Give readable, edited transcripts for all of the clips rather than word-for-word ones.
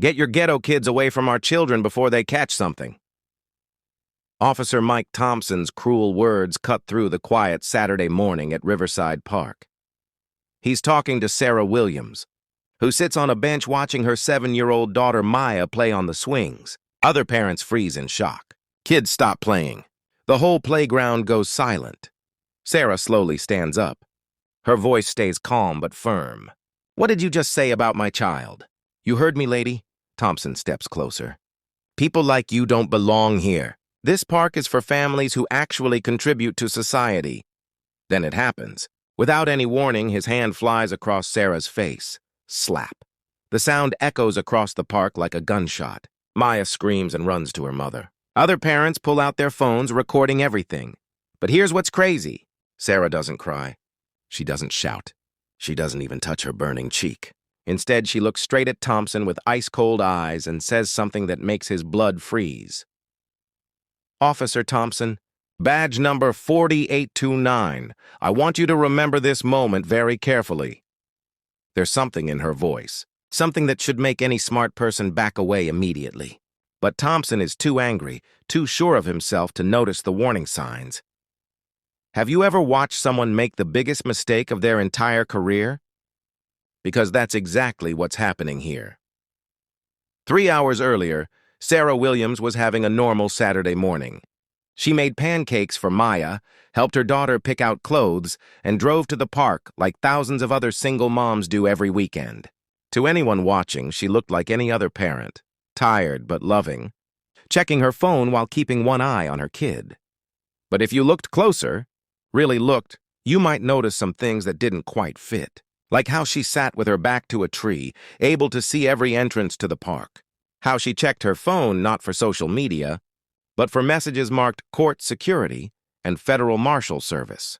Get your ghetto kids away from our children before they catch something. Officer Mike Thompson's cruel words cut through the quiet Saturday morning at Riverside Park. He's talking to Sarah Williams, who sits on a bench watching her 7-year-old daughter Maya play on the swings. Other parents freeze in shock. Kids stop playing. The whole playground goes silent. Sarah slowly stands up. Her voice stays calm but firm. "What did you just say about my child?" "You heard me, lady?" Thompson steps closer. "People like you don't belong here. This park is for families who actually contribute to society." Then it happens. Without any warning, his hand flies across Sarah's face. Slap. The sound echoes across the park like a gunshot. Maya screams and runs to her mother. Other parents pull out their phones, recording everything. But here's what's crazy. Sarah doesn't cry. She doesn't shout. She doesn't even touch her burning cheek. Instead, she looks straight at Thompson with ice-cold eyes and says something that makes his blood freeze. "Officer Thompson, badge number 4829. I want you to remember this moment very carefully." There's something in her voice, something that should make any smart person back away immediately. But Thompson is too angry, too sure of himself to notice the warning signs. Have you ever watched someone make the biggest mistake of their entire career? Because that's exactly what's happening here. 3 hours earlier, Sarah Williams was having a normal Saturday morning. She made pancakes for Maya, helped her daughter pick out clothes, and drove to the park like thousands of other single moms do every weekend. To anyone watching, she looked like any other parent, tired but loving, checking her phone while keeping one eye on her kid. But if you looked closer, really looked, you might notice some things that didn't quite fit. Like how she sat with her back to a tree, able to see every entrance to the park. How she checked her phone not for social media, but for messages marked court security and federal marshal service.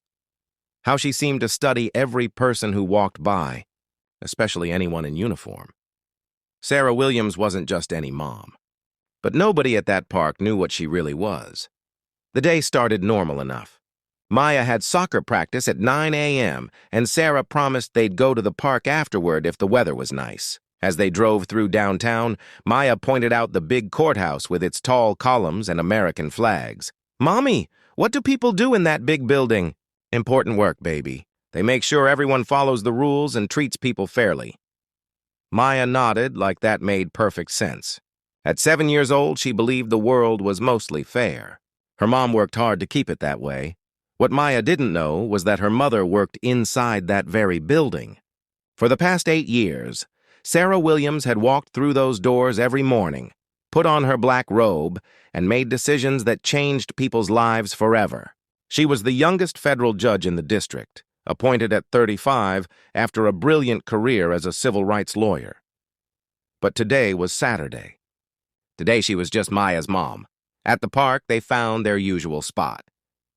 How she seemed to study every person who walked by, especially anyone in uniform. Sarah Williams wasn't just any mom. But nobody at that park knew what she really was. The day started normal enough. Maya had soccer practice at 9 a.m., and Sarah promised they'd go to the park afterward if the weather was nice. As they drove through downtown, Maya pointed out the big courthouse with its tall columns and American flags. "Mommy, what do people do in that big building?" "Important work, baby. They make sure everyone follows the rules and treats people fairly." Maya nodded like that made perfect sense. At 7 years old, she believed the world was mostly fair. Her mom worked hard to keep it that way. What Maya didn't know was that her mother worked inside that very building. For the past 8 years, Sarah Williams had walked through those doors every morning, put on her black robe, and made decisions that changed people's lives forever. She was the youngest federal judge in the district, appointed at 35 after a brilliant career as a civil rights lawyer. But today was Saturday. Today she was just Maya's mom. At the park, they found their usual spot.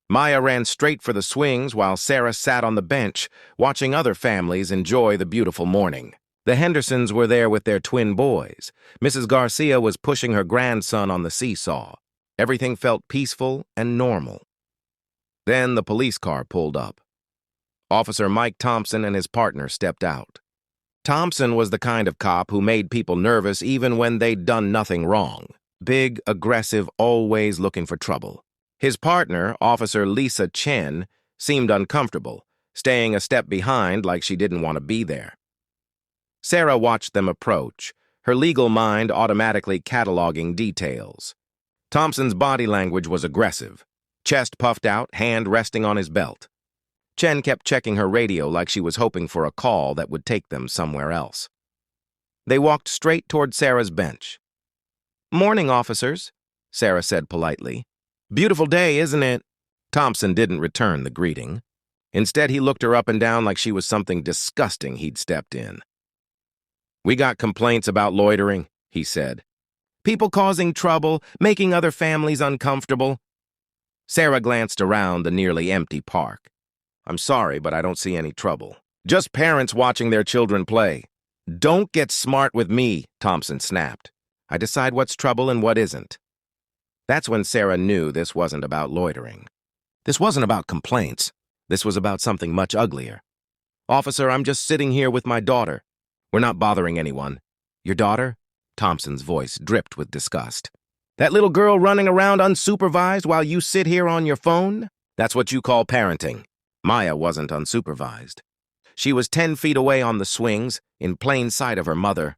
Maya ran straight for the swings while Sarah sat on the bench, watching other families enjoy the beautiful morning. The Hendersons were there with their twin boys. Mrs. Garcia was pushing her grandson on the seesaw. Everything felt peaceful and normal. Then the police car pulled up. Officer Mike Thompson and his partner stepped out. Thompson was the kind of cop who made people nervous even when they'd done nothing wrong. Big, aggressive, always looking for trouble. His partner, Officer Lisa Chen, seemed uncomfortable, staying a step behind like she didn't want to be there. Sarah watched them approach, her legal mind automatically cataloging details. Thompson's body language was aggressive, chest puffed out, hand resting on his belt. Chen kept checking her radio like she was hoping for a call that would take them somewhere else. They walked straight toward Sarah's bench. "Morning, officers," Sarah said politely. "Beautiful day, isn't it?" Thompson didn't return the greeting. Instead, he looked her up and down like she was something disgusting he'd stepped in. "We got complaints about loitering," he said. "People causing trouble, making other families uncomfortable." Sarah glanced around the nearly empty park. "I'm sorry, but I don't see any trouble. Just parents watching their children play." "Don't get smart with me," Thompson snapped. "I decide what's trouble and what isn't." That's when Sarah knew this wasn't about loitering. This wasn't about complaints. This was about something much uglier. "Officer, I'm just sitting here with my daughter. We're not bothering anyone." "Your daughter?" Thompson's voice dripped with disgust. That little girl running around unsupervised while you sit here on your phone? That's what you call parenting. Maya wasn't unsupervised. She was 10 feet away on the swings, in plain sight of her mother.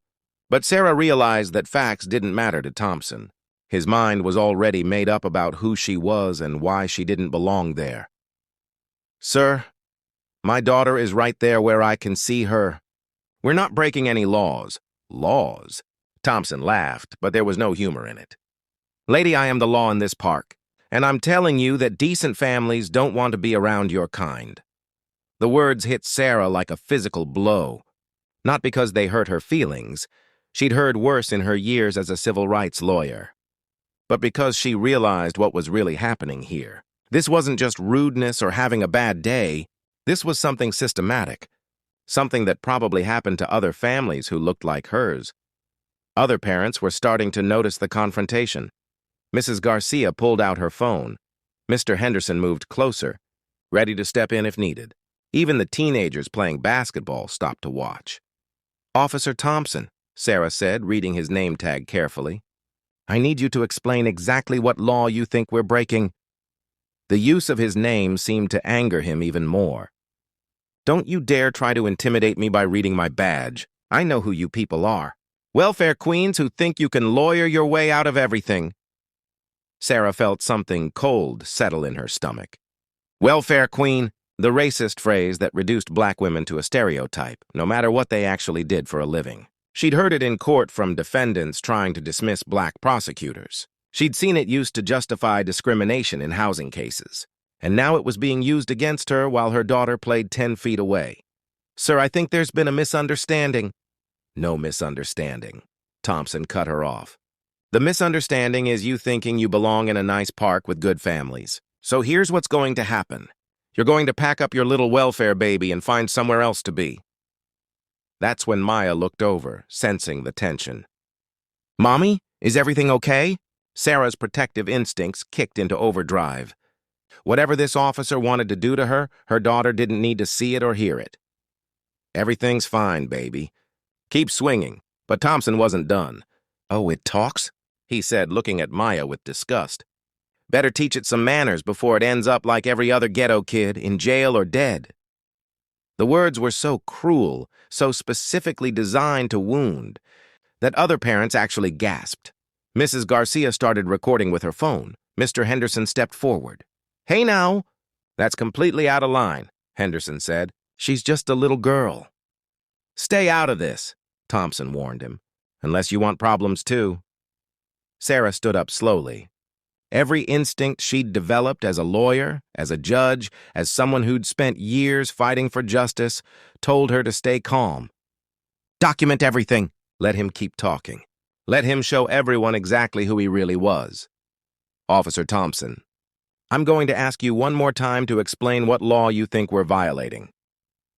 But Sarah realized that facts didn't matter to Thompson. His mind was already made up about who she was and why she didn't belong there. Sir, my daughter is right there where I can see her. We're not breaking any laws. Laws? Thompson laughed, but there was no humor in it. Lady, I am the law in this park, and I'm telling you that decent families don't want to be around your kind. The words hit Sarah like a physical blow. Not because they hurt her feelings. She'd heard worse in her years as a civil rights lawyer. But because she realized what was really happening here. This wasn't just rudeness or having a bad day. This was something systematic. Something that probably happened to other families who looked like hers. Other parents were starting to notice the confrontation. Mrs. Garcia pulled out her phone. Mr. Henderson moved closer, ready to step in if needed. Even the teenagers playing basketball stopped to watch. Officer Thompson, Sarah said, reading his name tag carefully. I need you to explain exactly what law you think we're breaking. The use of his name seemed to anger him even more. Don't you dare try to intimidate me by reading my badge. I know who you people are. Welfare queens who think you can lawyer your way out of everything. Sarah felt something cold settle in her stomach. Welfare queen, the racist phrase that reduced black women to a stereotype, no matter what they actually did for a living. She'd heard it in court from defendants trying to dismiss black prosecutors. She'd seen it used to justify discrimination in housing cases. And now it was being used against her while her daughter played 10 feet away. Sir, I think there's been a misunderstanding. No misunderstanding. Thompson cut her off. The misunderstanding is you thinking you belong in a nice park with good families. So here's what's going to happen. You're going to pack up your little welfare baby and find somewhere else to be. That's when Maya looked over, sensing the tension. Mommy, is everything okay? Sarah's protective instincts kicked into overdrive. Whatever this officer wanted to do to her, her daughter didn't need to see it or hear it. Everything's fine, baby. Keep swinging. But Thompson wasn't done. Oh, it talks? He said, looking at Maya with disgust. Better teach it some manners before it ends up like every other ghetto kid, in jail or dead. The words were so cruel, so specifically designed to wound, that other parents actually gasped. Mrs. Garcia started recording with her phone. Mr. Henderson stepped forward. Hey now! That's completely out of line, Henderson said. She's just a little girl. Stay out of this, Thompson warned him, unless you want problems too. Sarah stood up slowly. Every instinct she'd developed as a lawyer, as a judge, as someone who'd spent years fighting for justice, told her to stay calm. Document everything. Let him keep talking. Let him show everyone exactly who he really was. Officer Thompson, I'm going to ask you one more time to explain what law you think we're violating.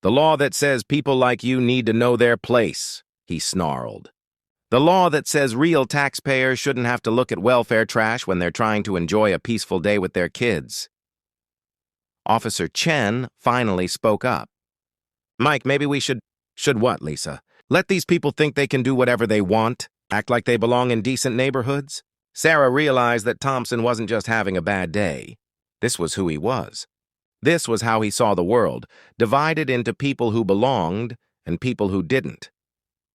The law that says people like you need to know their place, he snarled. The law that says real taxpayers shouldn't have to look at welfare trash when they're trying to enjoy a peaceful day with their kids. Officer Chen finally spoke up. Mike, maybe we should what, Lisa? Let these people think they can do whatever they want, act like they belong in decent neighborhoods? Sarah realized that Thompson wasn't just having a bad day. This was who he was. This was how he saw the world, divided into people who belonged and people who didn't.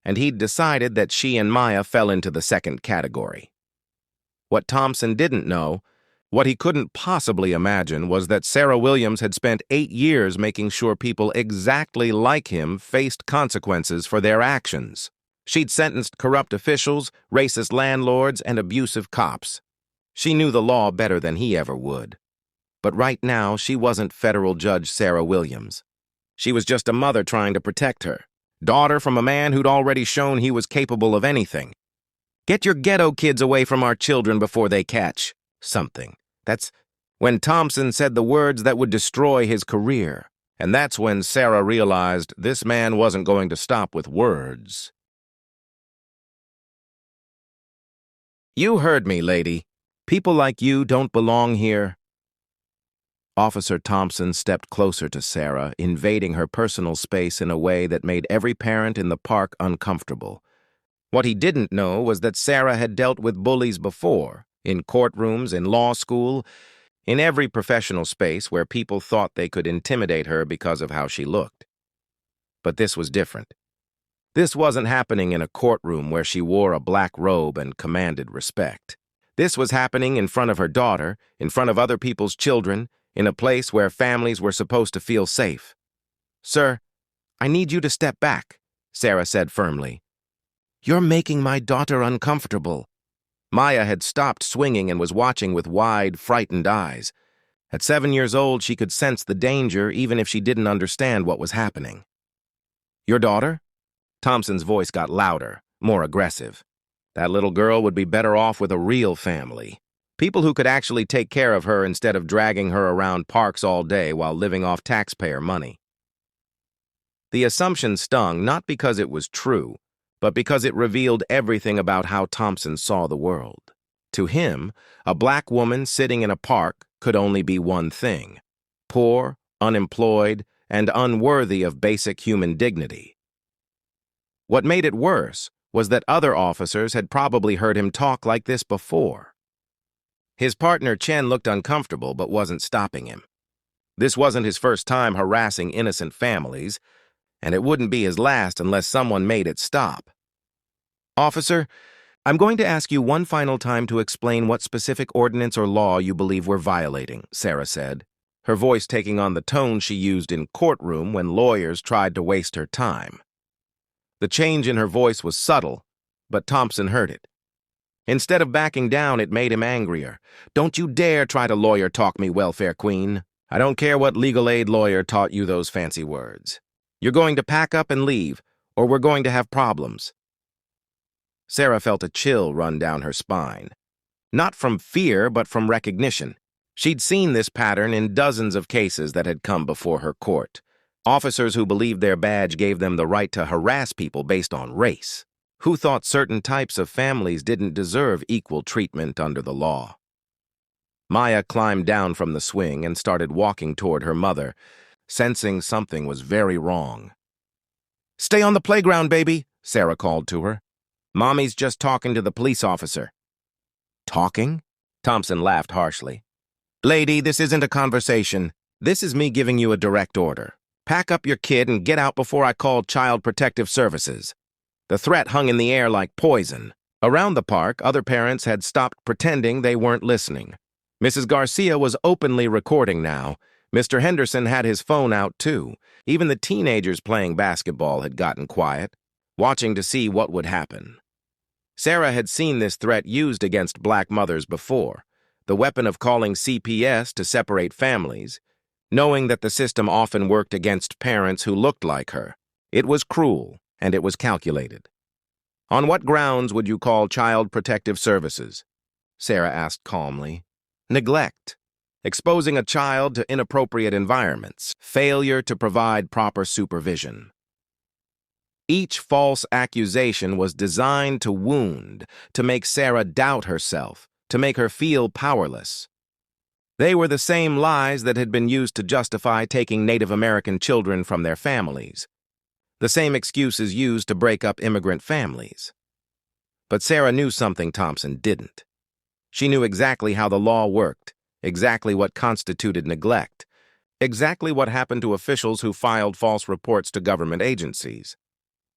And he'd decided that she and Maya fell into the second category. What Thompson didn't know, what he couldn't possibly imagine, was that Sarah Williams had spent 8 years making sure people exactly like him faced consequences for their actions. She'd sentenced corrupt officials, racist landlords, and abusive cops. She knew the law better than he ever would. But right now, she wasn't federal judge Sarah Williams. She was just a mother trying to protect her. Daughter from a man who'd already shown he was capable of anything. Get your ghetto kids away from our children before they catch something. That's when Thompson said the words that would destroy his career. And that's when Sarah realized this man wasn't going to stop with words. You heard me, lady. People like you don't belong here. Officer Thompson stepped closer to Sarah, invading her personal space in a way that made every parent in the park uncomfortable. What he didn't know was that Sarah had dealt with bullies before, in courtrooms, in law school, in every professional space where people thought they could intimidate her because of how she looked. But this was different. This wasn't happening in a courtroom where she wore a black robe and commanded respect. This was happening in front of her daughter, in front of other people's children, in a place where families were supposed to feel safe. "Sir, I need you to step back," Sarah said firmly. "You're making my daughter uncomfortable." Maya had stopped swinging and was watching with wide, frightened eyes. At 7 years old, she could sense the danger even if she didn't understand what was happening. "Your daughter?" Thompson's voice got louder, more aggressive. That little girl would be better off with a real family. People who could actually take care of her instead of dragging her around parks all day while living off taxpayer money. The assumption stung not because it was true, but because it revealed everything about how Thompson saw the world. To him, a black woman sitting in a park could only be one thing: poor, unemployed, and unworthy of basic human dignity. What made it worse was that other officers had probably heard him talk like this before. His partner Chen looked uncomfortable but wasn't stopping him. This wasn't his first time harassing innocent families, and it wouldn't be his last unless someone made it stop. "Officer, I'm going to ask you one final time to explain what specific ordinance or law you believe we're violating," Sarah said, her voice taking on the tone she used in courtroom when lawyers tried to waste her time. The change in her voice was subtle, but Thompson heard it. Instead of backing down, it made him angrier. "Don't you dare try to lawyer talk me, welfare queen. I don't care what legal aid lawyer taught you those fancy words. You're going to pack up and leave, or we're going to have problems." Sarah felt a chill run down her spine. Not from fear, but from recognition. She'd seen this pattern in dozens of cases that had come before her court. Officers who believed their badge gave them the right to harass people based on race, who thought certain types of families didn't deserve equal treatment under the law. Maya climbed down from the swing and started walking toward her mother, sensing something was very wrong. "Stay on the playground, baby," Sarah called to her. "Mommy's just talking to the police officer." "Talking?" Thompson laughed harshly. "Lady, this isn't a conversation. This is me giving you a direct order. Pack up your kid and get out before I call Child Protective Services." The threat hung in the air like poison. Around the park, other parents had stopped pretending they weren't listening. Mrs. Garcia was openly recording now. Mr. Henderson had his phone out too. Even the teenagers playing basketball had gotten quiet, watching to see what would happen. Sarah had seen this threat used against black mothers before, the weapon of calling CPS to separate families, knowing that the system often worked against parents who looked like her. It was cruel, and it was calculated. "On what grounds would you call Child Protective Services?" Sarah asked calmly. "Neglect. Exposing a child to inappropriate environments. Failure to provide proper supervision." Each false accusation was designed to wound, to make Sarah doubt herself, to make her feel powerless. They were the same lies that had been used to justify taking Native American children from their families, the same excuses used to break up immigrant families. But Sarah knew something Thompson didn't. She knew exactly how the law worked, exactly what constituted neglect, exactly what happened to officials who filed false reports to government agencies.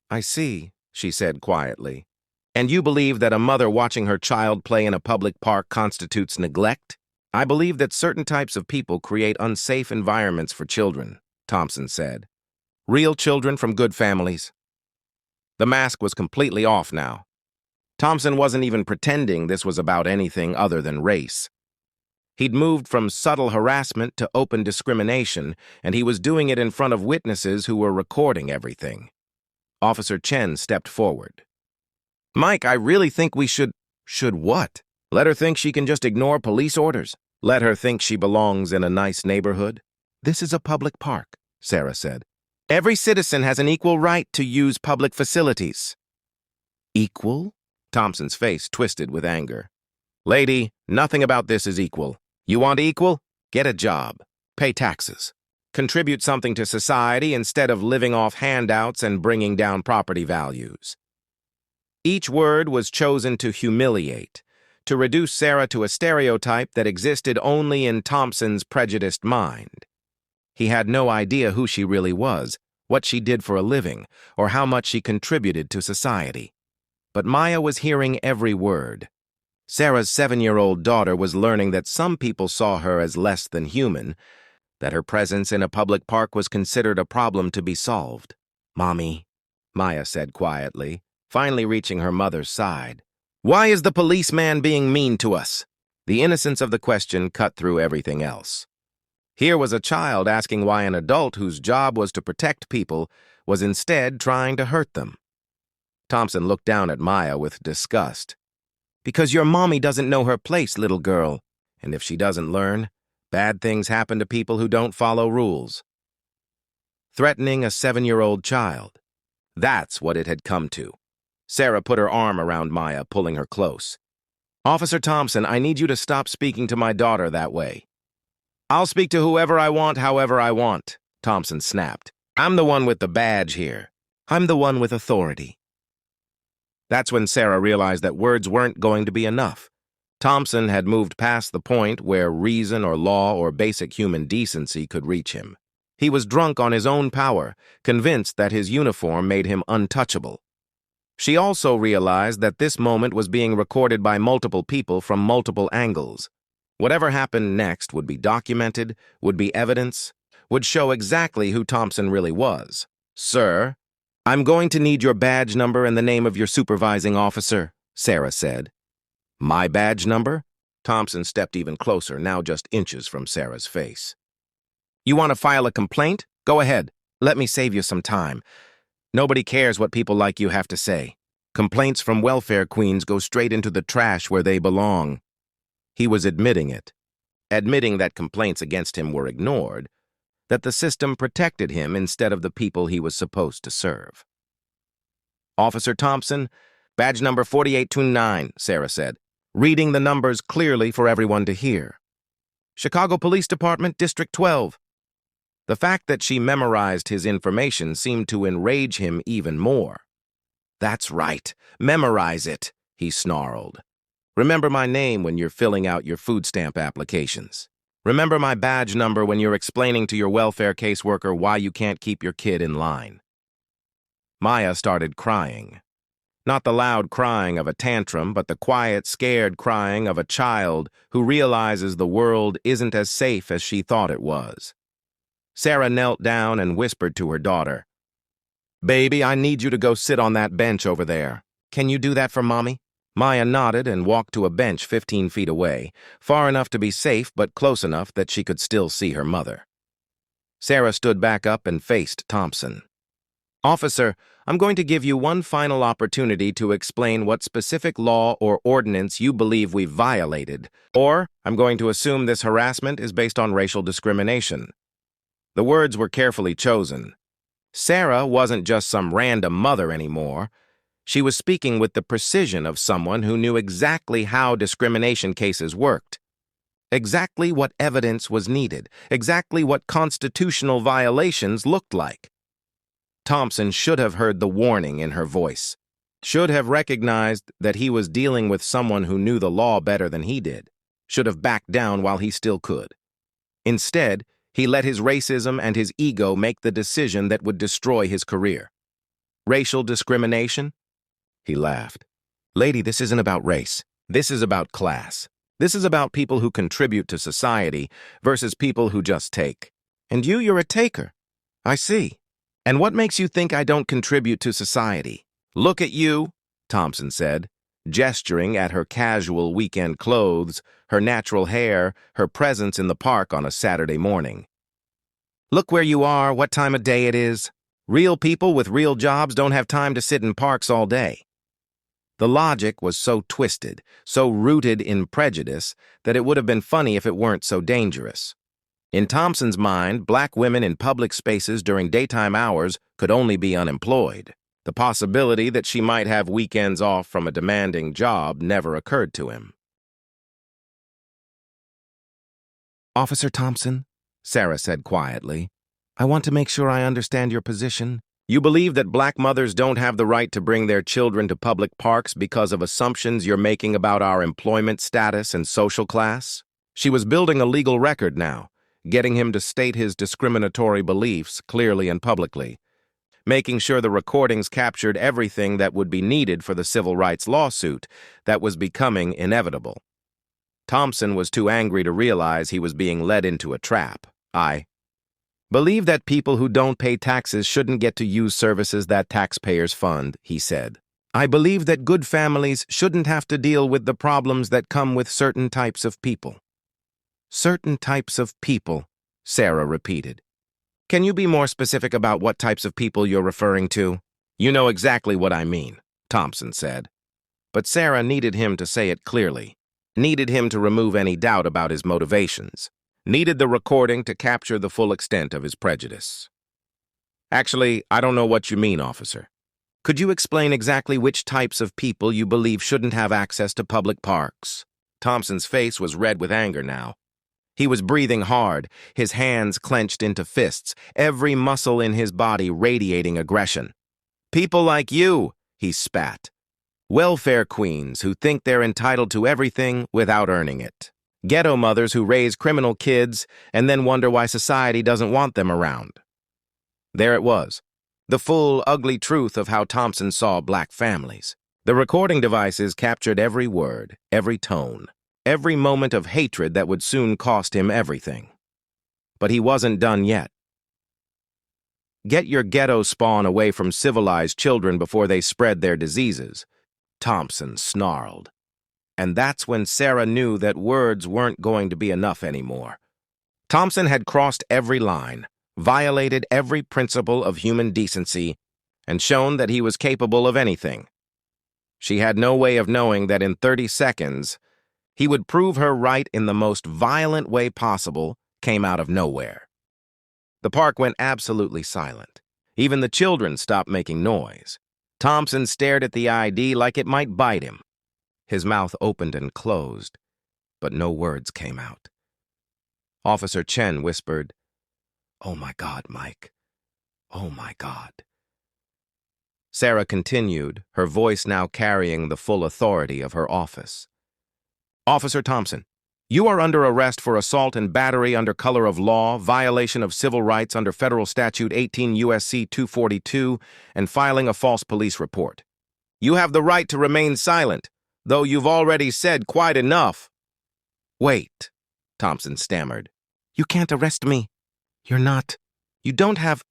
"I see," she said quietly. "And you believe that a mother watching her child play in a public park constitutes neglect?" "I believe that certain types of people create unsafe environments for children," Thompson said. "Real children from good families." The mask was completely off now. Thompson wasn't even pretending this was about anything other than race. He'd moved from subtle harassment to open discrimination, and he was doing it in front of witnesses who were recording everything. Officer Chen stepped forward. "Mike, I really think we should..." "Should what? Let her think she can just ignore police orders? Let her think she belongs in a nice neighborhood?" "This is a public park," Sarah said. "Every citizen has an equal right to use public facilities." "Equal?" Thompson's face twisted with anger. "Lady, nothing about this is equal. You want equal? Get a job. Pay taxes. Contribute something to society instead of living off handouts and bringing down property values." Each word was chosen to humiliate, to reduce Sarah to a stereotype that existed only in Thompson's prejudiced mind. He had no idea who she really was, what she did for a living, or how much she contributed to society. But Maya was hearing every word. Sarah's 7-year-old daughter was learning that some people saw her as less than human, that her presence in a public park was considered a problem to be solved. "Mommy," Maya said quietly, finally reaching her mother's side. "Why is the policeman being mean to us?" The innocence of the question cut through everything else. Here was a child asking why an adult whose job was to protect people was instead trying to hurt them. Thompson looked down at Maya with disgust. "Because your mommy doesn't know her place, little girl. And if she doesn't learn, bad things happen to people who don't follow rules." Threatening a 7-year-old child. That's what it had come to. Sarah put her arm around Maya, pulling her close. "Officer Thompson, I need you to stop speaking to my daughter that way." "I'll speak to whoever I want, however I want," Thompson snapped. "I'm the one with the badge here. I'm the one with authority." That's when Sarah realized that words weren't going to be enough. Thompson had moved past the point where reason or law or basic human decency could reach him. He was drunk on his own power, convinced that his uniform made him untouchable. She also realized that this moment was being recorded by multiple people from multiple angles. Whatever happened next would be documented, would be evidence, would show exactly who Thompson really was. "Sir, I'm going to need your badge number and the name of your supervising officer," Sarah said. "My badge number?" Thompson stepped even closer, now just inches from Sarah's face. "You want to file a complaint? Go ahead. Let me save you some time. Nobody cares what people like you have to say. Complaints from welfare queens go straight into the trash where they belong." He was admitting it. Admitting that complaints against him were ignored, that the system protected him instead of the people he was supposed to serve. "Officer Thompson, badge number 4829, Sarah said, reading the numbers clearly for everyone to hear. "Chicago Police Department, District 12. The fact that she memorized his information seemed to enrage him even more. "That's right, memorize it," he snarled. "Remember my name when you're filling out your food stamp applications. Remember my badge number when you're explaining to your welfare caseworker why you can't keep your kid in line." Maya started crying. Not the loud crying of a tantrum, but the quiet, scared crying of a child who realizes the world isn't as safe as she thought it was. Sarah knelt down and whispered to her daughter, "Baby, I need you to go sit on that bench over there. Can you do that for Mommy?" Maya nodded and walked to a bench 15 feet away, far enough to be safe but close enough that she could still see her mother. Sarah stood back up and faced Thompson. "Officer, I'm going to give you one final opportunity to explain what specific law or ordinance you believe we've violated, or I'm going to assume this harassment is based on racial discrimination." The words were carefully chosen. Sarah wasn't just some random mother anymore. She was speaking with the precision of someone who knew exactly how discrimination cases worked, exactly what evidence was needed, exactly what constitutional violations looked like. Thompson should have heard the warning in her voice, should have recognized that he was dealing with someone who knew the law better than he did, should have backed down while he still could. Instead, he let his racism and his ego make the decision that would destroy his career. Racial discrimination? He laughed. "Lady, this isn't about race. This is about class. This is about people who contribute to society versus people who just take. And you're a taker. I see. And what makes you think I don't contribute to society?" "Look at you," Thompson said, gesturing at her casual weekend clothes, her natural hair, her presence in the park on a Saturday morning. "Look where you are, what time of day it is. Real people with real jobs don't have time to sit in parks all day." The logic was so twisted, so rooted in prejudice, that it would have been funny if it weren't so dangerous. In Thompson's mind, black women in public spaces during daytime hours could only be unemployed. The possibility that she might have weekends off from a demanding job never occurred to him. "Officer Thompson," Sarah said quietly, "I want to make sure I understand your position. You believe that black mothers don't have the right to bring their children to public parks because of assumptions you're making about our employment status and social class? She was building a legal record now, getting him to state his discriminatory beliefs clearly and publicly, making sure the recordings captured everything that would be needed for the civil rights lawsuit that was becoming inevitable. Thompson was too angry to realize he was being led into a trap. I believe that people who don't pay taxes shouldn't get to use services that taxpayers fund, he said. I believe that good families shouldn't have to deal with the problems that come with certain types of people. Certain types of people, Sarah repeated. Can you be more specific about what types of people you're referring to? You know exactly what I mean, Thompson said. But Sarah needed him to say it clearly, needed him to remove any doubt about his motivations, needed the recording to capture the full extent of his prejudice. Actually, I don't know what you mean, officer. Could you explain exactly which types of people you believe shouldn't have access to public parks? Thompson's face was red with anger now. He was breathing hard, his hands clenched into fists, every muscle in his body radiating aggression. People like you, he spat. Welfare queens who think they're entitled to everything without earning it. Ghetto mothers who raise criminal kids and then wonder why society doesn't want them around. There it was, the full, ugly truth of how Thompson saw black families. The recording devices captured every word, every tone, every moment of hatred that would soon cost him everything. But he wasn't done yet. Get your ghetto spawn away from civilized children before they spread their diseases, Thompson snarled. And that's when Sarah knew that words weren't going to be enough anymore. Thompson had crossed every line, violated every principle of human decency, and shown that he was capable of anything. She had no way of knowing that in 30 seconds, he would prove her right in the most violent way possible, came out of nowhere. The park went absolutely silent. Even the children stopped making noise. Thompson stared at the ID like it might bite him. His mouth opened and closed, but no words came out. Officer Chen whispered, "Oh my God, Mike. Oh my God." Sarah continued, her voice now carrying the full authority of her office. "Officer Thompson, you are under arrest for assault and battery under color of law, violation of civil rights under Federal Statute 18 U.S.C. 242, and filing a false police report. You have the right to remain silent, though you've already said quite enough." "Wait," Thompson stammered. "You can't arrest me. You don't have—"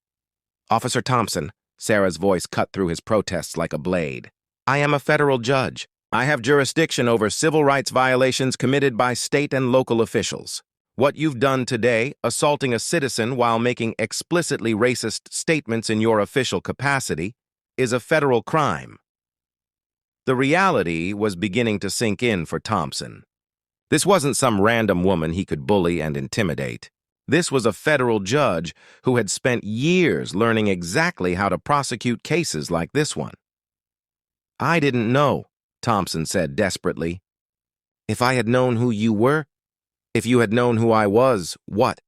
"Officer Thompson," Sarah's voice cut through his protests like a blade. "I am a federal judge. I have jurisdiction over civil rights violations committed by state and local officials. What you've done today, assaulting a citizen while making explicitly racist statements in your official capacity, is a federal crime." The reality was beginning to sink in for Thompson. This wasn't some random woman he could bully and intimidate. This was a federal judge who had spent years learning exactly how to prosecute cases like this one. "I didn't know," Thompson said desperately. "If I had known who you were, if you had known who I was, what?"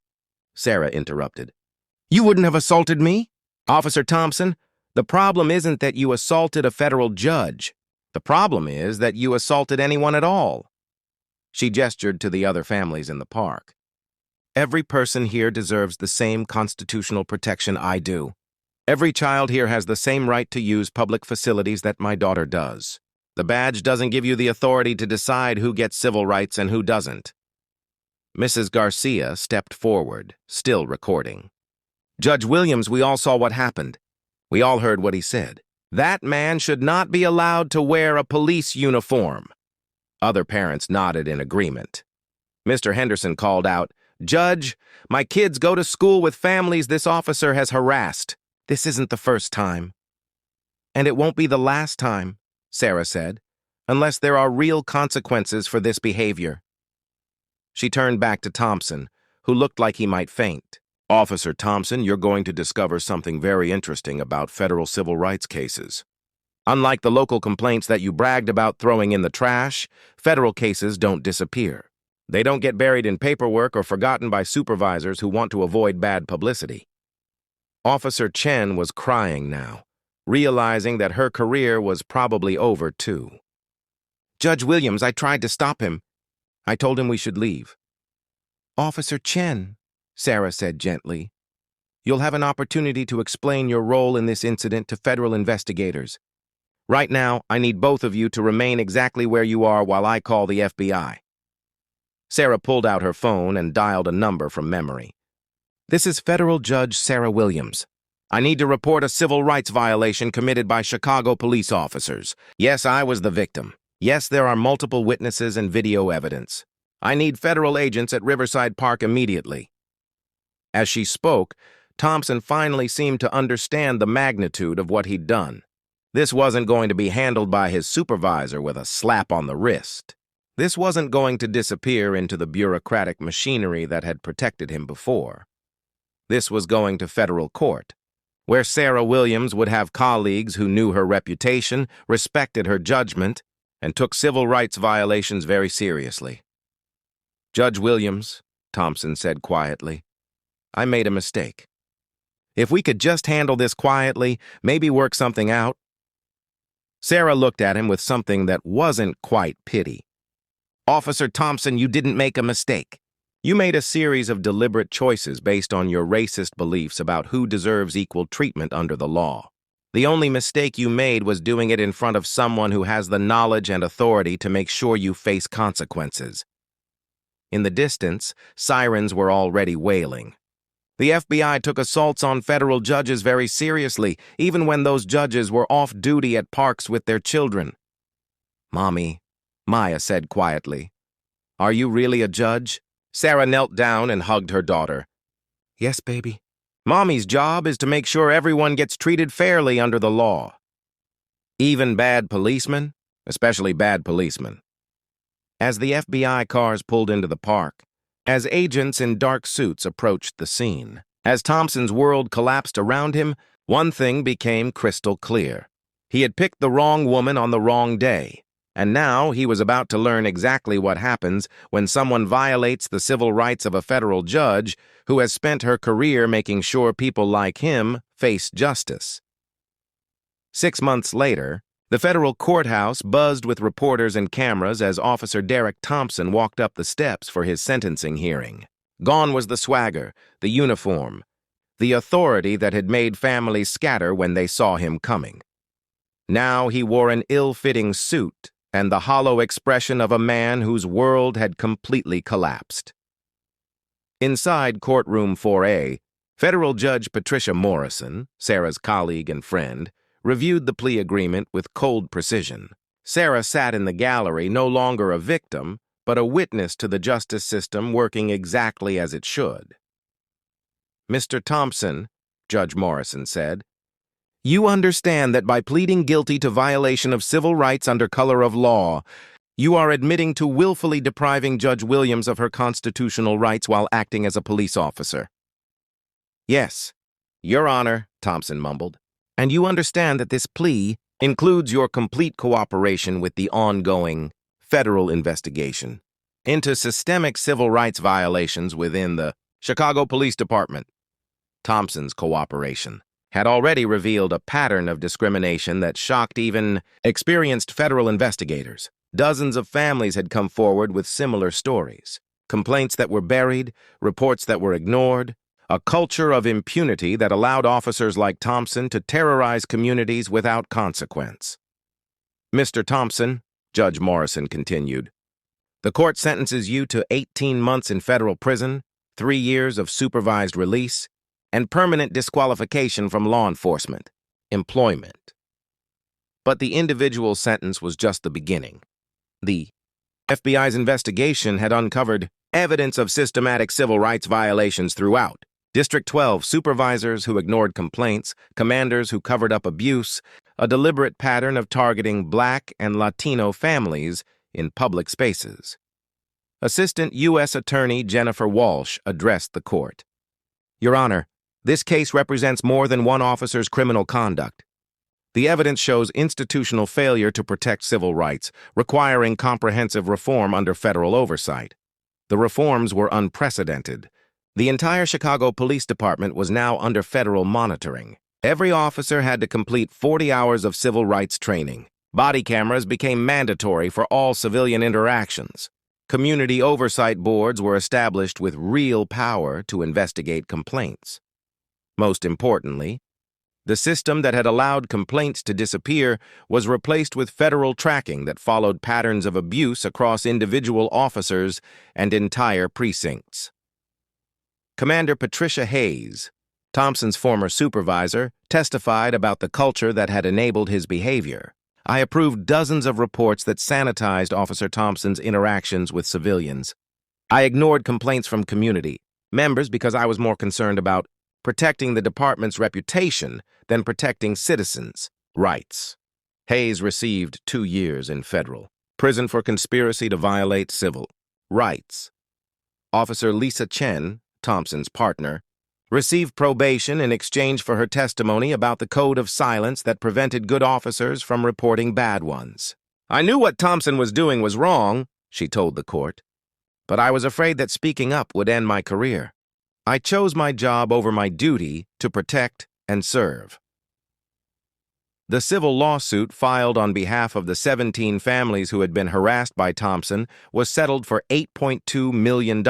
Sarah interrupted. "You wouldn't have assaulted me? Officer Thompson, the problem isn't that you assaulted a federal judge. The problem is that you assaulted anyone at all." She gestured to the other families in the park. "Every person here deserves the same constitutional protection I do. Every child here has the same right to use public facilities that my daughter does. The badge doesn't give you the authority to decide who gets civil rights and who doesn't." Mrs. Garcia stepped forward, still recording. "Judge Williams, we all saw what happened. We all heard what he said. That man should not be allowed to wear a police uniform." Other parents nodded in agreement. Mr. Henderson called out, "Judge, my kids go to school with families this officer has harassed. This isn't the first time." "And it won't be the last time," Sarah said, "unless there are real consequences for this behavior." She turned back to Thompson, who looked like he might faint. "Officer Thompson, you're going to discover something very interesting about federal civil rights cases. Unlike the local complaints that you bragged about throwing in the trash, federal cases don't disappear. They don't get buried in paperwork or forgotten by supervisors who want to avoid bad publicity. Officer Chen was crying now, realizing that her career was probably over too. "Judge Williams, I tried to stop him. I told him we should leave." "Officer Chen," Sarah said gently, "you'll have an opportunity to explain your role in this incident to federal investigators. Right now, I need both of you to remain exactly where you are while I call the FBI." Sarah pulled out her phone and dialed a number from memory. "This is Federal Judge Sarah Williams. I need to report a civil rights violation committed by Chicago police officers. Yes, I was the victim. Yes, there are multiple witnesses and video evidence. I need federal agents at Riverside Park immediately." As she spoke, Thompson finally seemed to understand the magnitude of what he'd done. This wasn't going to be handled by his supervisor with a slap on the wrist. This wasn't going to disappear into the bureaucratic machinery that had protected him before. This was going to federal court, where Sarah Williams would have colleagues who knew her reputation, respected her judgment, and took civil rights violations very seriously. "Judge Williams," Thompson said quietly, "I made a mistake. If we could just handle this quietly, maybe work something out." Sarah looked at him with something that wasn't quite pity. "Officer Thompson, you didn't make a mistake. You made a series of deliberate choices based on your racist beliefs about who deserves equal treatment under the law. The only mistake you made was doing it in front of someone who has the knowledge and authority to make sure you face consequences." In the distance, sirens were already wailing. The FBI took assaults on federal judges very seriously, even when those judges were off duty at parks with their children. "Mommy," Maya said quietly, "are you really a judge?" Sarah knelt down and hugged her daughter. "Yes, baby. Mommy's job is to make sure everyone gets treated fairly under the law. Even bad policemen, especially bad policemen." As the FBI cars pulled into the park, as agents in dark suits approached the scene, as Thompson's world collapsed around him, one thing became crystal clear. He had picked the wrong woman on the wrong day, and now he was about to learn exactly what happens when someone violates the civil rights of a federal judge who has spent her career making sure people like him face justice. 6 months later, the federal courthouse buzzed with reporters and cameras as Officer Derek Thompson walked up the steps for his sentencing hearing. Gone was the swagger, the uniform, the authority that had made families scatter when they saw him coming. Now he wore an ill-fitting suit and the hollow expression of a man whose world had completely collapsed. Inside courtroom 4A, Federal Judge Patricia Morrison, Sarah's colleague and friend, reviewed the plea agreement with cold precision. Sarah sat in the gallery, no longer a victim, but a witness to the justice system working exactly as it should. "Mr. Thompson," Judge Morrison said, "you understand that by pleading guilty to violation of civil rights under color of law, you are admitting to willfully depriving Judge Williams of her constitutional rights while acting as a police officer." "Yes, Your Honor," Thompson mumbled. "And you understand that this plea includes your complete cooperation with the ongoing federal investigation into systemic civil rights violations within the Chicago Police Department." Thompson's cooperation had already revealed a pattern of discrimination that shocked even experienced federal investigators. Dozens of families had come forward with similar stories, complaints that were buried, reports that were ignored, a culture of impunity that allowed officers like Thompson to terrorize communities without consequence. "Mr. Thompson," Judge Morrison continued, "the court sentences you to 18 months in federal prison, 3 years of supervised release, and permanent disqualification from law enforcement, employment." But the individual sentence was just the beginning. The FBI's investigation had uncovered evidence of systematic civil rights violations throughout. District 12 supervisors who ignored complaints, commanders who covered up abuse, a deliberate pattern of targeting Black and Latino families in public spaces. Assistant U.S. Attorney Jennifer Walsh addressed the court. "Your Honor, this case represents more than one officer's criminal conduct. The evidence shows institutional failure to protect civil rights, requiring comprehensive reform under federal oversight. The reforms were unprecedented. The entire Chicago Police Department was now under federal monitoring. Every officer had to complete 40 hours of civil rights training. Body cameras became mandatory for all civilian interactions. Community oversight boards were established with real power to investigate complaints. Most importantly, the system that had allowed complaints to disappear was replaced with federal tracking that followed patterns of abuse across individual officers and entire precincts. Commander Patricia Hayes, Thompson's former supervisor, testified about the culture that had enabled his behavior. I approved dozens of reports that sanitized Officer Thompson's interactions with civilians. I ignored complaints from community members because I was more concerned about protecting the department's reputation than protecting citizens' rights. Hayes received 2 years in federal prison for conspiracy to violate civil rights. Officer Lisa Chen, Thompson's partner, received probation in exchange for her testimony about the code of silence that prevented good officers from reporting bad ones. I knew what Thompson was doing was wrong, she told the court, but I was afraid that speaking up would end my career. I chose my job over my duty to protect and serve. The civil lawsuit filed on behalf of the 17 families who had been harassed by Thompson was settled for $8.2 million.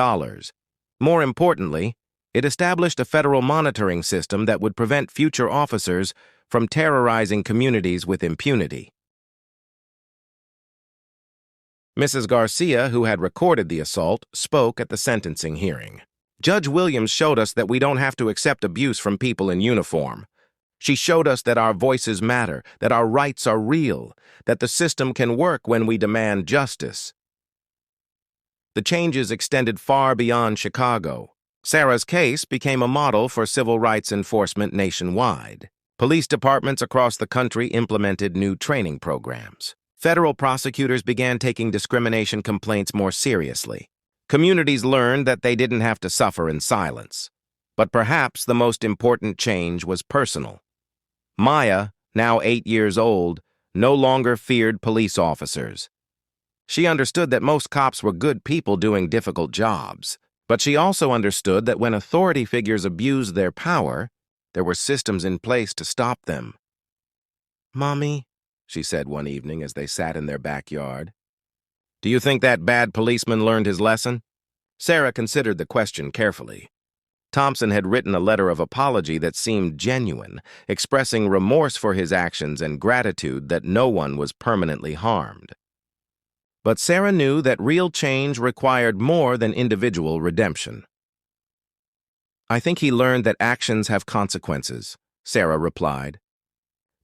More importantly, it established a federal monitoring system that would prevent future officers from terrorizing communities with impunity. Mrs. Garcia, who had recorded the assault, spoke at the sentencing hearing. Judge Williams showed us that we don't have to accept abuse from people in uniform. She showed us that our voices matter, that our rights are real, that the system can work when we demand justice. The changes extended far beyond Chicago. Sarah's case became a model for civil rights enforcement nationwide. Police departments across the country implemented new training programs. Federal prosecutors began taking discrimination complaints more seriously. Communities learned that they didn't have to suffer in silence. But perhaps the most important change was personal. Maya, now 8 years old, no longer feared police officers. She understood that most cops were good people doing difficult jobs. But she also understood that when authority figures abused their power, there were systems in place to stop them. "Mommy," she said one evening as they sat in their backyard, "do you think that bad policeman learned his lesson?" Sarah considered the question carefully. Thompson had written a letter of apology that seemed genuine, expressing remorse for his actions and gratitude that no one was permanently harmed. But Sarah knew that real change required more than individual redemption. "I think he learned that actions have consequences," Sarah replied.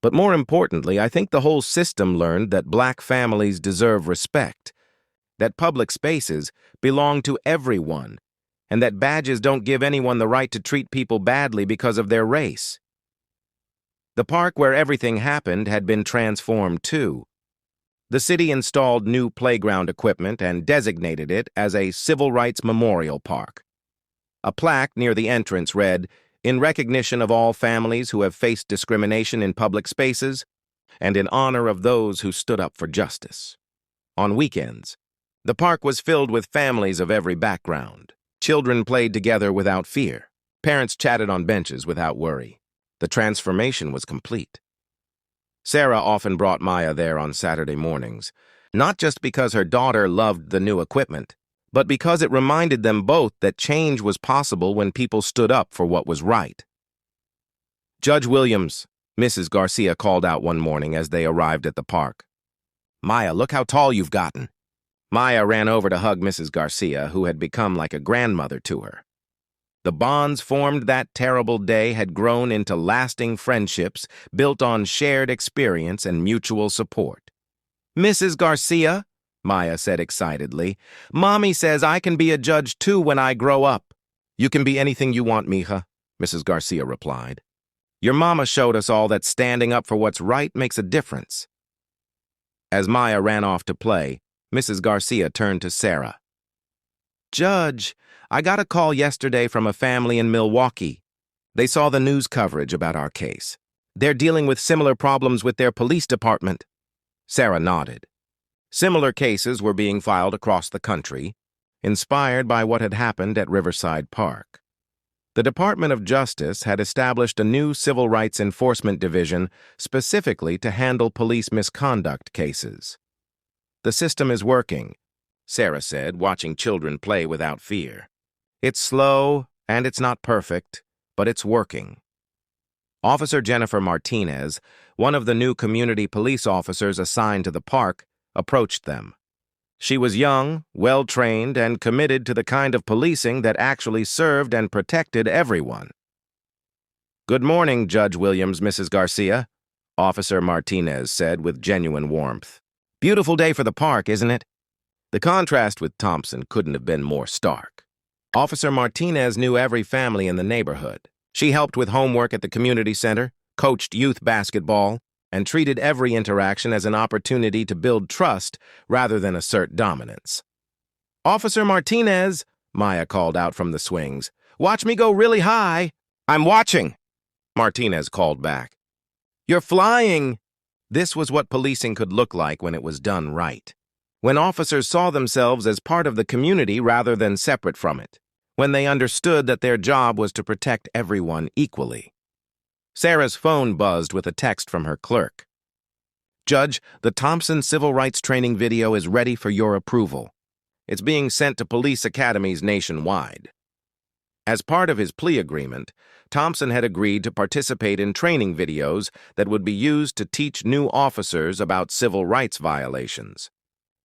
"But more importantly, I think the whole system learned that black families deserve respect, that public spaces belong to everyone, and that badges don't give anyone the right to treat people badly because of their race." The park where everything happened had been transformed too. The city installed new playground equipment and designated it as a civil rights memorial park. A plaque near the entrance read, "In recognition of all families who have faced discrimination in public spaces, and in honor of those who stood up for justice." On weekends, the park was filled with families of every background. Children played together without fear. Parents chatted on benches without worry. The transformation was complete. Sarah often brought Maya there on Saturday mornings, not just because her daughter loved the new equipment, but because it reminded them both that change was possible when people stood up for what was right. "Judge Williams," Mrs. Garcia called out one morning as they arrived at the park. "Maya, look how tall you've gotten." Maya ran over to hug Mrs. Garcia, who had become like a grandmother to her. The bonds formed that terrible day had grown into lasting friendships built on shared experience and mutual support. "Mrs. Garcia," Maya said excitedly, "Mommy says I can be a judge too when I grow up." "You can be anything you want, mija," Mrs. Garcia replied. "Your mama showed us all that standing up for what's right makes a difference." As Maya ran off to play, Mrs. Garcia turned to Sarah. "Judge, I got a call yesterday from a family in Milwaukee. They saw the news coverage about our case. They're dealing with similar problems with their police department." Sarah nodded. Similar cases were being filed across the country, inspired by what had happened at Riverside Park. The Department of Justice had established a new civil rights enforcement division specifically to handle police misconduct cases. "The system is working," Sarah said, watching children play without fear. "It's slow and it's not perfect, but it's working." Officer Jennifer Martinez, one of the new community police officers assigned to the park, approached them. She was young, well-trained, and committed to the kind of policing that actually served and protected everyone. "Good morning, Judge Williams, Mrs. Garcia," Officer Martinez said with genuine warmth. "Beautiful day for the park, isn't it?" The contrast with Thompson couldn't have been more stark. Officer Martinez knew every family in the neighborhood. She helped with homework at the community center, coached youth basketball, and treated every interaction as an opportunity to build trust rather than assert dominance. "Officer Martinez," Maya called out from the swings, "watch me go really high." "I'm watching," Martinez called back. "You're flying." This was what policing could look like when it was done right. When officers saw themselves as part of the community rather than separate from it. When they understood that their job was to protect everyone equally. Sarah's phone buzzed with a text from her clerk. "Judge, the Thompson Civil Rights Training video is ready for your approval. It's being sent to police academies nationwide." As part of his plea agreement, Thompson had agreed to participate in training videos that would be used to teach new officers about civil rights violations.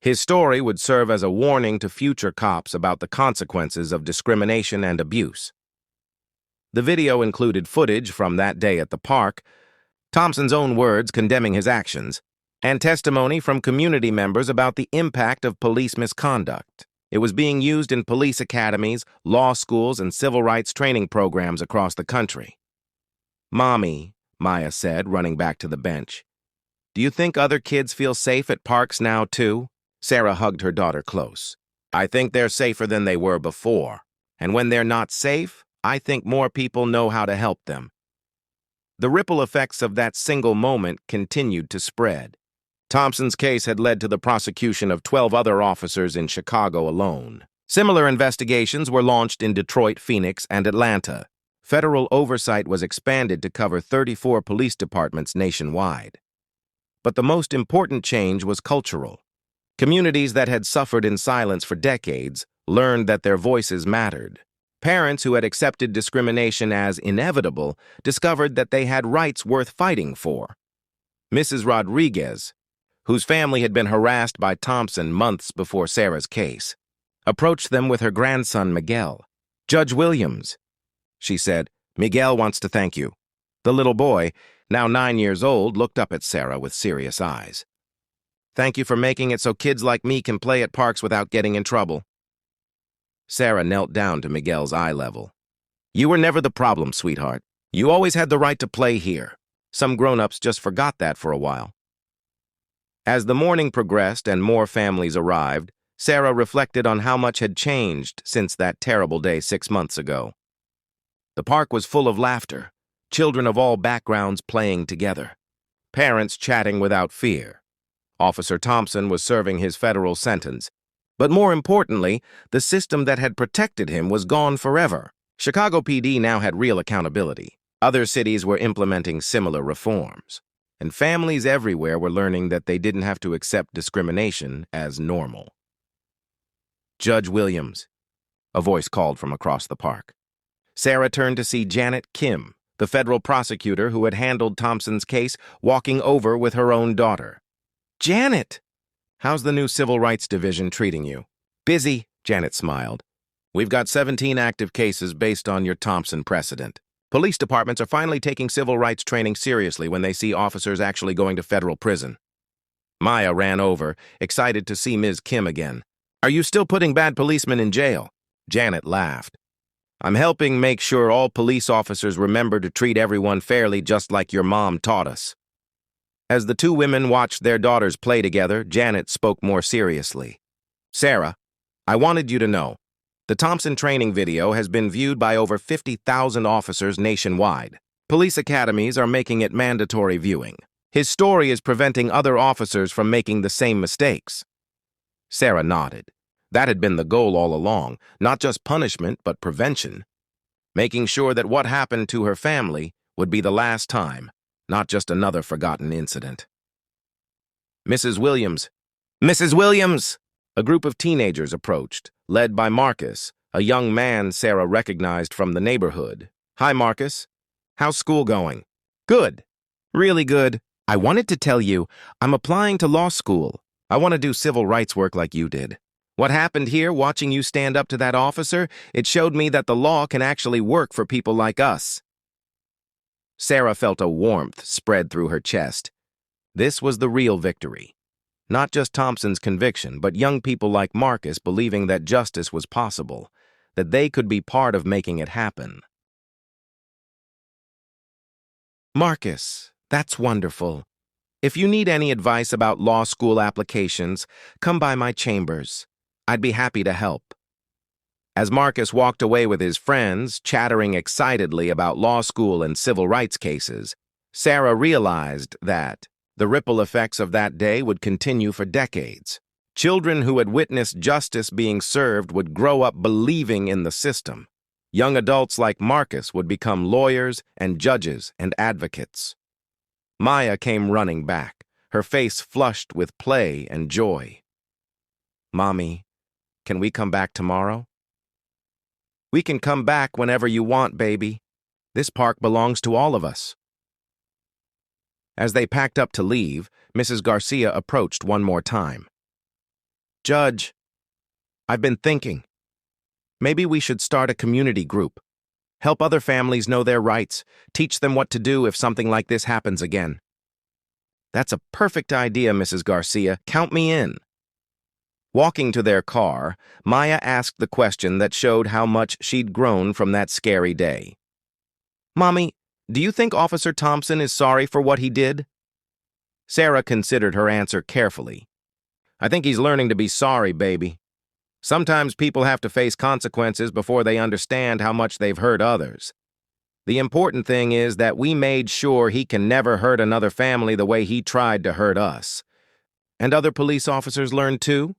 His story would serve as a warning to future cops about the consequences of discrimination and abuse. The video included footage from that day at the park, Thompson's own words condemning his actions, and testimony from community members about the impact of police misconduct. It was being used in police academies, law schools, and civil rights training programs across the country. "Mommy," Maya said, running back to the bench, "do you think other kids feel safe at parks now, too?" Sarah hugged her daughter close. "I think they're safer than they were before. And when they're not safe, I think more people know how to help them." The ripple effects of that single moment continued to spread. Thompson's case had led to the prosecution of 12 other officers in Chicago alone. Similar investigations were launched in Detroit, Phoenix, and Atlanta. Federal oversight was expanded to cover 34 police departments nationwide. But the most important change was cultural. Communities that had suffered in silence for decades learned that their voices mattered. Parents who had accepted discrimination as inevitable discovered that they had rights worth fighting for. Mrs. Rodriguez, whose family had been harassed by Thompson months before Sarah's case, approached them with her grandson, Miguel. "Judge Williams," she said, "Miguel wants to thank you." The little boy, now 9 years old, looked up at Sarah with serious eyes. "Thank you for making it so kids like me can play at parks without getting in trouble." Sarah knelt down to Miguel's eye level. "You were never the problem, sweetheart. You always had the right to play here. Some grown-ups just forgot that for a while." As the morning progressed and more families arrived, Sarah reflected on how much had changed since that terrible day 6 months ago. The park was full of laughter, children of all backgrounds playing together, parents chatting without fear. Officer Thompson was serving his federal sentence. But more importantly, the system that had protected him was gone forever. Chicago PD now had real accountability. Other cities were implementing similar reforms. And families everywhere were learning that they didn't have to accept discrimination as normal. "Judge Williams," a voice called from across the park. Sarah turned to see Janet Kim, the federal prosecutor who had handled Thompson's case, walking over with her own daughter. "Janet! How's the new Civil Rights Division treating you?" "Busy," Janet smiled. "We've got 17 active cases based on your Thompson precedent. Police departments are finally taking civil rights training seriously when they see officers actually going to federal prison." Maya ran over, excited to see Ms. Kim again. "Are you still putting bad policemen in jail?" Janet laughed. "I'm helping make sure all police officers remember to treat everyone fairly just like your mom taught us." As the two women watched their daughters play together, Janet spoke more seriously. "Sarah, I wanted you to know, the Thompson training video has been viewed by over 50,000 officers nationwide. Police academies are making it mandatory viewing. His story is preventing other officers from making the same mistakes." Sarah nodded. That had been the goal all along, not just punishment, but prevention. making sure that what happened to her family would be the last time, not just another forgotten incident. Mrs. Williams. Mrs. Williams! A group of teenagers approached, led by Marcus, a young man Sarah recognized from the neighborhood. Hi, Marcus. How's school going? Good. Really good. I wanted to tell you, I'm applying to law school. I want to do civil rights work like you did. What happened here, watching you stand up to that officer, it showed me that the law can actually work for people like us. Sarah felt a warmth spread through her chest. This was the real victory. Not just Thompson's conviction, but young people like Marcus believing that justice was possible, that they could be part of making it happen. Marcus, that's wonderful. If you need any advice about law school applications, come by my chambers. I'd be happy to help. As Marcus walked away with his friends, chattering excitedly about law school and civil rights cases, Sarah realized that the ripple effects of that day would continue for decades. Children who had witnessed justice being served would grow up believing in the system. Young adults like Marcus would become lawyers and judges and advocates. Maya came running back, her face flushed with play and joy. Mommy, can we come back tomorrow? We can come back whenever you want, baby. This park belongs to all of us. As they packed up to leave, Mrs. Garcia approached one more time. Judge, I've been thinking. Maybe we should start a community group. Help other families know their rights, teach them what to do if something like this happens again. That's a perfect idea, Mrs. Garcia. Count me in. Walking to their car, Maya asked the question that showed how much she'd grown from that scary day. Mommy, do you think Officer Thompson is sorry for what he did? Sarah considered her answer carefully. I think he's learning to be sorry, baby. Sometimes people have to face consequences before they understand how much they've hurt others. The important thing is that we made sure he can never hurt another family the way he tried to hurt us. And other police officers learned too?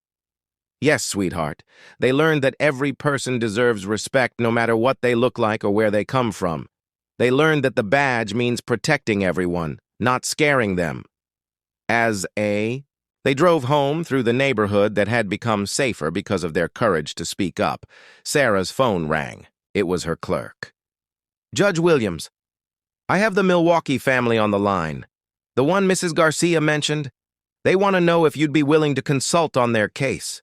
Yes, sweetheart. They learned that every person deserves respect no matter what they look like or where they come from. They learned that the badge means protecting everyone, not scaring them. They drove home through the neighborhood that had become safer because of their courage to speak up. Sarah's phone rang. It was her clerk. Judge Williams, I have the Milwaukee family on the line. The one Mrs. Garcia mentioned. They want to know if you'd be willing to consult on their case.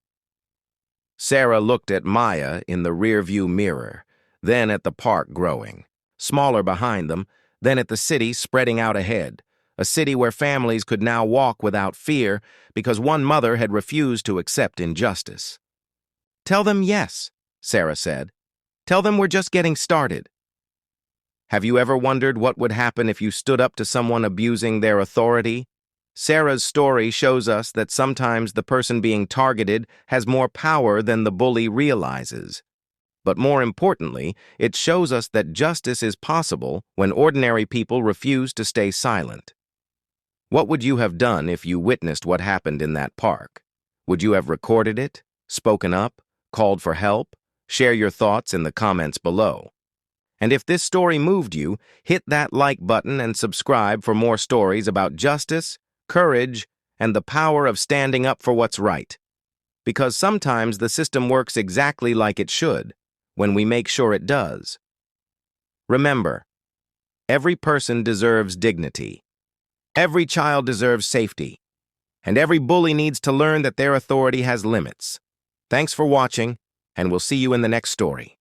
Sarah looked at Maya in the rearview mirror, then at the park growing, smaller behind them, then at the city spreading out ahead, a city where families could now walk without fear because one mother had refused to accept injustice. Tell them yes, Sarah said. Tell them we're just getting started. Have you ever wondered what would happen if you stood up to someone abusing their authority? Sarah's story shows us that sometimes the person being targeted has more power than the bully realizes. But more importantly, it shows us that justice is possible when ordinary people refuse to stay silent. What would you have done if you witnessed what happened in that park? Would you have recorded it, spoken up, called for help? Share your thoughts in the comments below. And if this story moved you, hit that like button and subscribe for more stories about justice, courage, and the power of standing up for what's right. Because sometimes the system works exactly like it should, when we make sure it does. Remember, every person deserves dignity. Every child deserves safety. And every bully needs to learn that their authority has limits. Thanks for watching, and we'll see you in the next story.